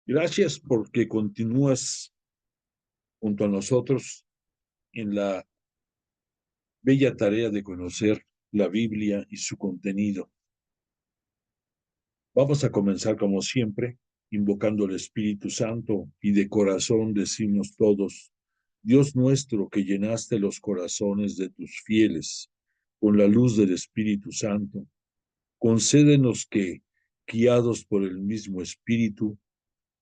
Gracias porque continúas junto a nosotros en la bella tarea de conocer la Biblia y su contenido. Vamos a comenzar como siempre, invocando al Espíritu Santo y de corazón decimos todos, Dios nuestro que llenaste los corazones de tus fieles con la luz del Espíritu Santo, concédenos que, guiados por el mismo Espíritu,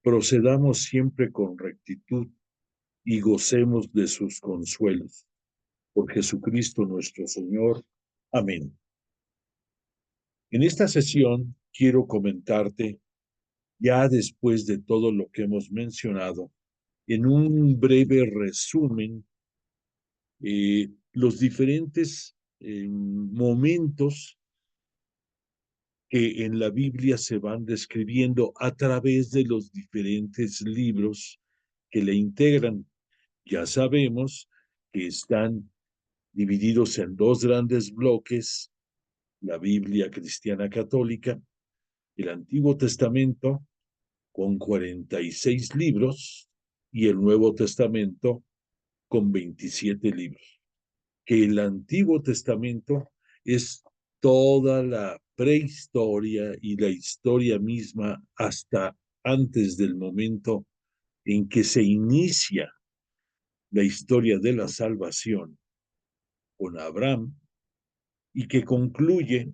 procedamos siempre con rectitud y gocemos de sus consuelos. Por Jesucristo nuestro Señor. Amén. En esta sesión quiero comentarte, ya después de todo lo que hemos mencionado, en un breve resumen, los diferentes momentos que en la Biblia se van describiendo a través de los diferentes libros que le integran. Ya sabemos que están divididos en dos grandes bloques: la Biblia cristiana católica, el Antiguo Testamento con 46 libros y el Nuevo Testamento con 27 libros. Que el Antiguo Testamento es toda la prehistoria y la historia misma hasta antes del momento en que se inicia la historia de la salvación con Abraham y que concluye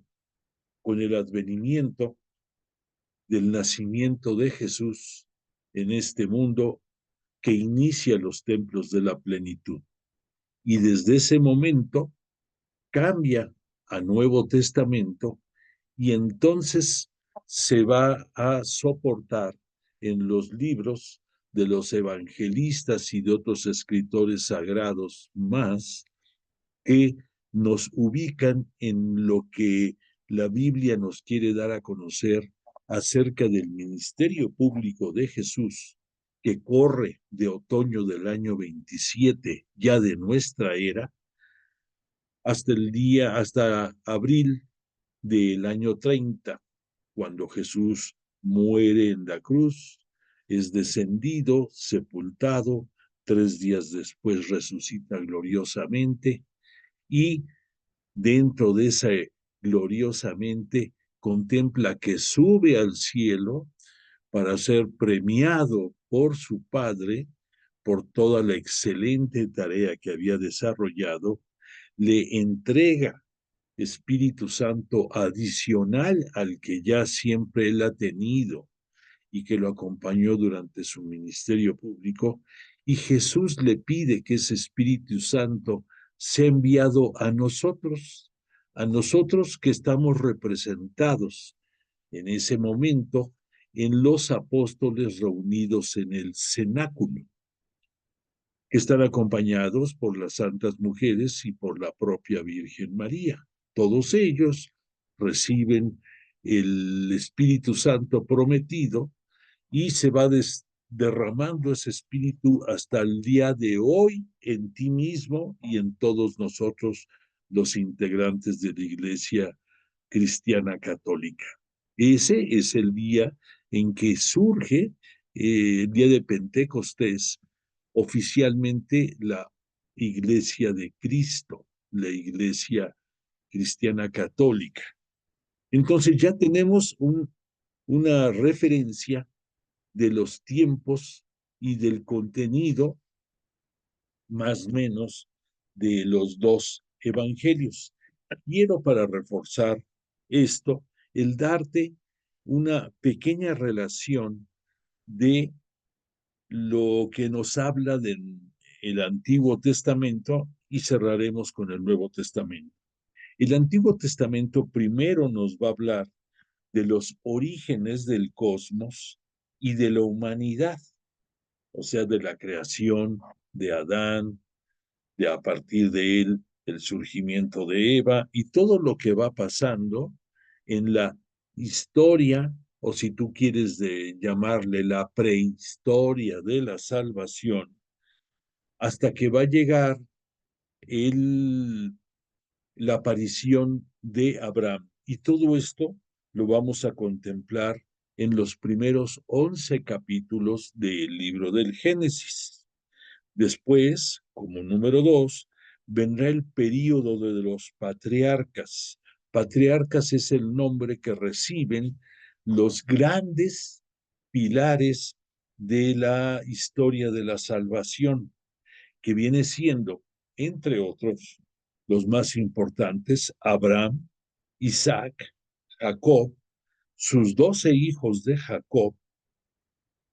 con el advenimiento del nacimiento de Jesús en este mundo que inicia los templos de la plenitud. Y desde ese momento cambia a Nuevo Testamento y entonces se va a soportar en los libros de los evangelistas y de otros escritores sagrados más que nos ubican en lo que la Biblia nos quiere dar a conocer acerca del ministerio público de Jesús, que corre de otoño del año 27, ya de nuestra era, hasta abril del año 30, cuando Jesús muere en la cruz, es descendido, sepultado, 3 días después resucita gloriosamente y dentro de ese gloriosamente contempla que sube al cielo para ser premiado por su Padre por toda la excelente tarea que había desarrollado, le entrega Espíritu Santo adicional al que ya siempre él ha tenido y que lo acompañó durante su ministerio público, y Jesús le pide que ese Espíritu Santo sea enviado a nosotros que estamos representados en ese momento en los apóstoles reunidos en el cenáculo, que están acompañados por las santas mujeres y por la propia Virgen María. Todos ellos reciben el Espíritu Santo prometido y se va derramando ese espíritu hasta el día de hoy en ti mismo y en todos nosotros, los integrantes de la Iglesia Cristiana Católica. Ese es el día en que surge, el día de Pentecostés, oficialmente la Iglesia de Cristo, la Iglesia Cristiana Católica. Entonces ya tenemos una referencia de los tiempos y del contenido, más o menos, de los dos evangelios. Quiero, para reforzar esto, el darte una pequeña relación de lo que nos habla del Antiguo Testamento y cerraremos con el Nuevo Testamento. El Antiguo Testamento primero nos va a hablar de los orígenes del cosmos y de la humanidad, o sea, de la creación de Adán, de a partir de él el surgimiento de Eva y todo lo que va pasando en la historia, o si tú quieres llamarle la prehistoria de la salvación, hasta que va a llegar el, la aparición de Abraham. Y todo esto lo vamos a contemplar en los primeros 11 capítulos del libro del Génesis. Después, como número 2, vendrá el período de los patriarcas. Patriarcas es el nombre que reciben los grandes pilares de la historia de la salvación, que viene siendo, entre otros, los más importantes, Abraham, Isaac, Jacob, sus 12 hijos de Jacob,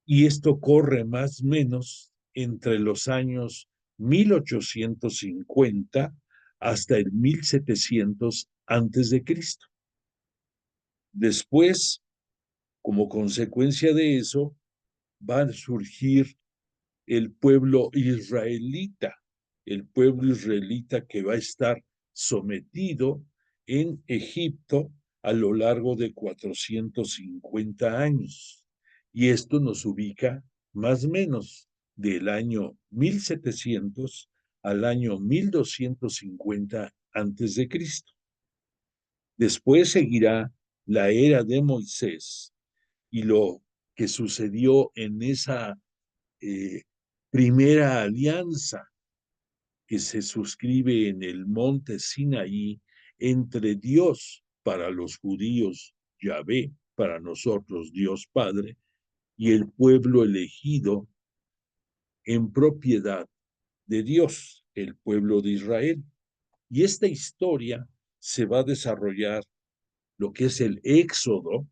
y esto corre más o menos entre los años 1850 hasta el 1700 antes de Cristo. Después, como consecuencia de eso, va a surgir el pueblo israelita que va a estar sometido en Egipto a lo largo de 450 años. Y esto nos ubica más o menos del año 1700 al año 1250 antes de Cristo. Después seguirá la era de Moisés y lo que sucedió en esa eh, primera alianza que se suscribe en el monte Sinaí entre Dios para los judíos, Yahvé, para nosotros Dios Padre, y el pueblo elegido en propiedad de Dios, el pueblo de Israel. Y esta historia se va a desarrollar lo que es el éxodo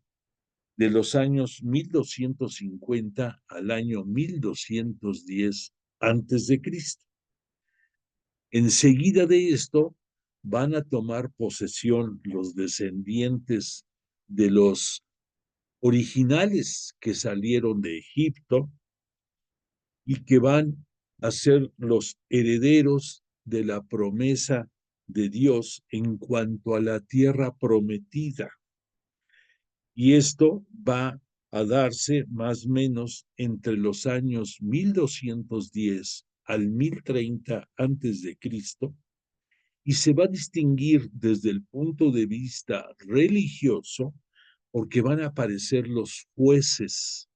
de los años 1250 al año 1210 antes de Cristo. Enseguida de esto van a tomar posesión los descendientes de los originales que salieron de Egipto y que van a ser los herederos de la promesa de Dios en cuanto a la tierra prometida. Y esto va a darse más o menos entre los años 1210 al 1030 antes de Cristo, y se va a distinguir desde el punto de vista religioso porque van a aparecer los jueces,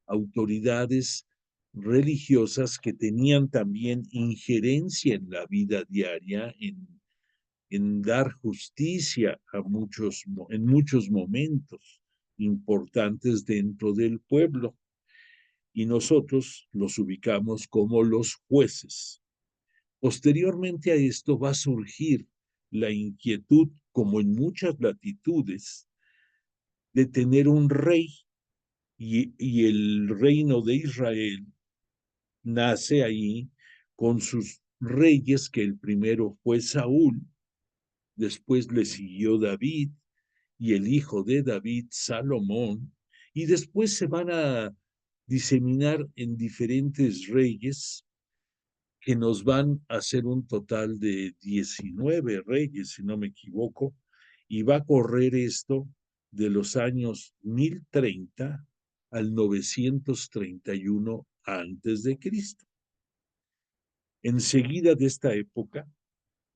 autoridades religiosas que tenían también injerencia en la vida diaria, en dar justicia en muchos momentos importantes dentro del pueblo. Y nosotros los ubicamos como los jueces. Posteriormente a esto va a surgir la inquietud, como en muchas latitudes, de tener un rey, y el reino de Israel nace ahí con sus reyes, que el primero fue Saúl, después le siguió David, y el hijo de David, Salomón, y después se van a diseminar en diferentes reyes que nos van a hacer un total de 19 reyes, si no me equivoco, y va a correr esto de los años 1030 al 931 antes de Cristo. Enseguida de esta época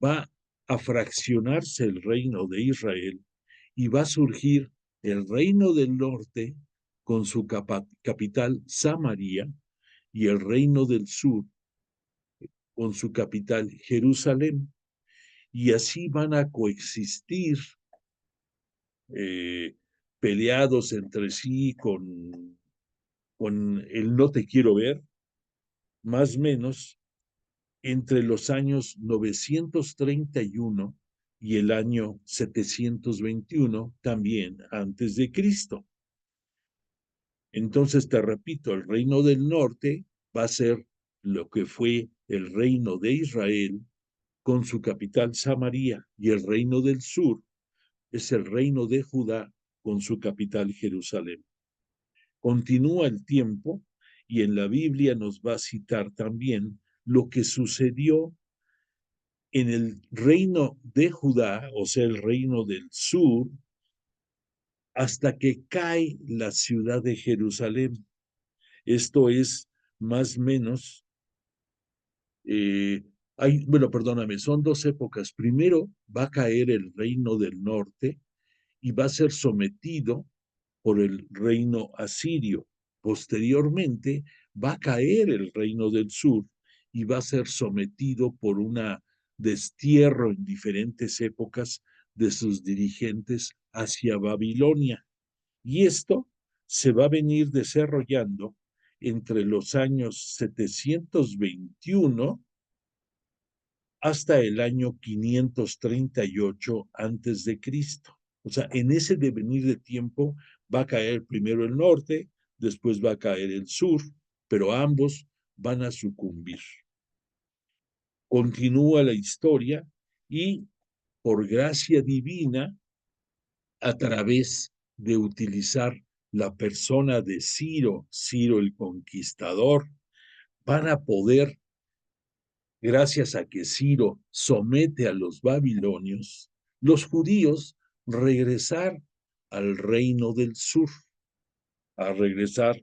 va a fraccionarse el reino de Israel y va a surgir el reino del norte con su capital Samaria y el reino del sur con su capital Jerusalén. Y así van a coexistir eh, peleados entre sí con el no te quiero ver, más o menos entre los años 931 y el año 721, también antes de Cristo. Entonces, te repito, el reino del norte va a ser lo que fue el reino de Israel con su capital Samaria, y el reino del sur es el reino de Judá con su capital Jerusalén. Continúa el tiempo y en la Biblia nos va a citar también lo que sucedió en el reino de Judá, o sea, el reino del sur, hasta que cae la ciudad de Jerusalén. Esto es más o menos, bueno, perdóname, son dos épocas. Primero va a caer el reino del norte y va a ser sometido por el reino asirio. Posteriormente va a caer el reino del sur y va a ser sometido por un destierro en diferentes épocas de sus dirigentes hacia Babilonia. Y esto se va a venir desarrollando entre los años 721 hasta el año 538 antes de Cristo. O sea, en ese devenir de tiempo va a caer primero el norte, después va a caer el sur, pero ambos van a sucumbir. Continúa la historia y por gracia divina, a través de utilizar la persona de Ciro el Conquistador, van a poder, gracias a que Ciro somete a los babilonios, los judíos regresar al reino del sur, a regresar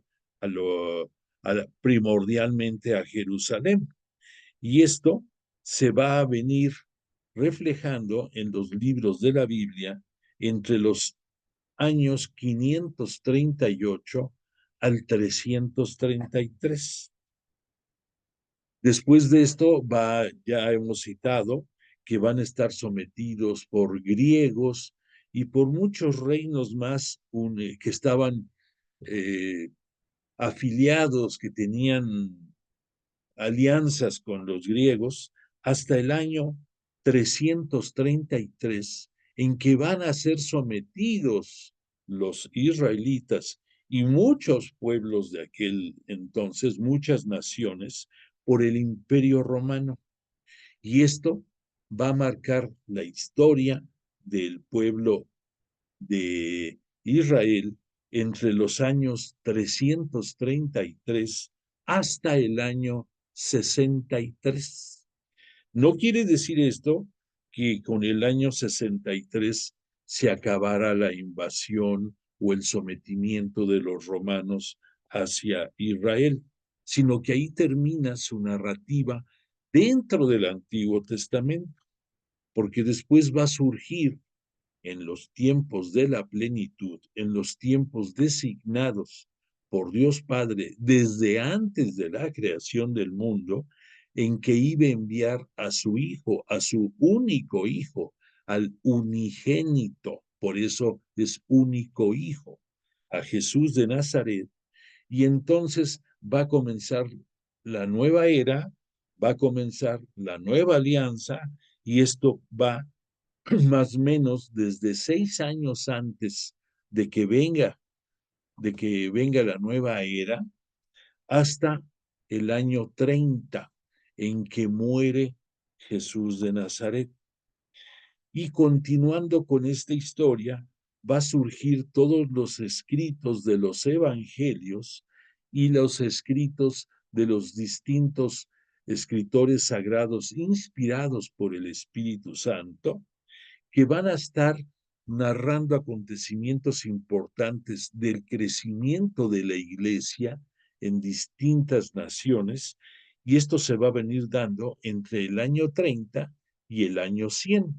primordialmente a Jerusalén. Y esto se va a venir reflejando en los libros de la Biblia entre los años 538 al 333. Después de esto ya hemos citado que van a estar sometidos por griegos y por muchos reinos más que estaban eh, afiliados, que tenían alianzas con los griegos, hasta el año 333, en que van a ser sometidos los israelitas y muchos pueblos de aquel entonces, muchas naciones, por el Imperio Romano. Y esto va a marcar la historia del pueblo de Israel entre los años 333 hasta el año 63. No quiere decir esto que con el año 63 se acabara la invasión o el sometimiento de los romanos hacia Israel, sino que ahí termina su narrativa dentro del Antiguo Testamento, porque después va a surgir en los tiempos de la plenitud, en los tiempos designados por Dios Padre desde antes de la creación del mundo, en que iba a enviar a su Hijo, a su único Hijo, al unigénito, por eso es único Hijo, a Jesús de Nazaret, y entonces va a comenzar la nueva era, va a comenzar la nueva alianza, y esto va más o menos desde 6 años antes de que venga la nueva era, hasta el año 30, en que muere Jesús de Nazaret. Y continuando con esta historia, va a surgir todos los escritos de los evangelios y los escritos de los distintos escritores sagrados inspirados por el Espíritu Santo, que van a estar narrando acontecimientos importantes del crecimiento de la iglesia en distintas naciones, y esto se va a venir dando entre el año 30 y el año 100.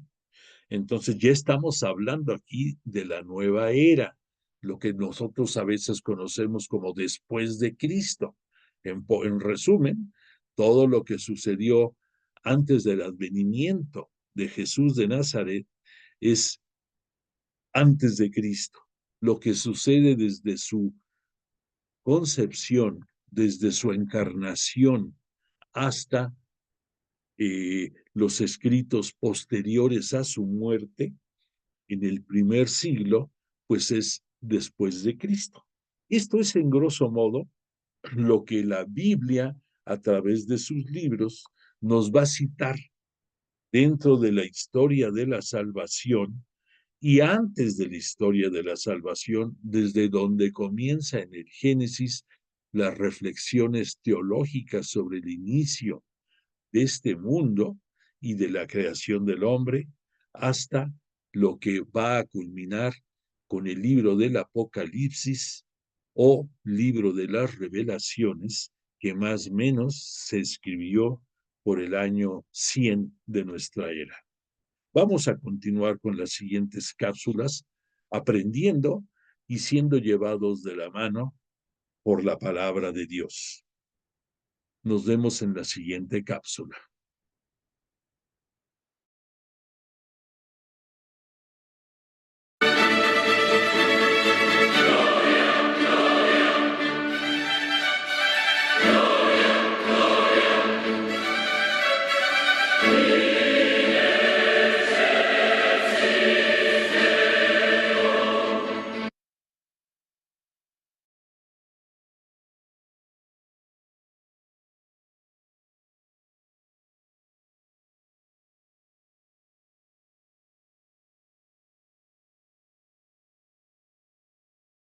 Entonces ya estamos hablando aquí de la nueva era, lo que nosotros a veces conocemos como después de Cristo. En resumen, todo lo que sucedió antes del advenimiento de Jesús de Nazaret es antes de Cristo. Lo que sucede desde su concepción, desde su encarnación, hasta los escritos posteriores a su muerte en el primer siglo, pues es después de Cristo. Esto es en grosso modo lo que la Biblia, a través de sus libros, nos va a citar dentro de la historia de la salvación y antes de la historia de la salvación, desde donde comienza en el Génesis las reflexiones teológicas sobre el inicio de este mundo y de la creación del hombre, hasta lo que va a culminar con el libro del Apocalipsis o libro de las revelaciones, que más o menos se escribió por el año 100 de nuestra era. Vamos a continuar con las siguientes cápsulas, aprendiendo y siendo llevados de la mano por la palabra de Dios. Nos vemos en la siguiente cápsula.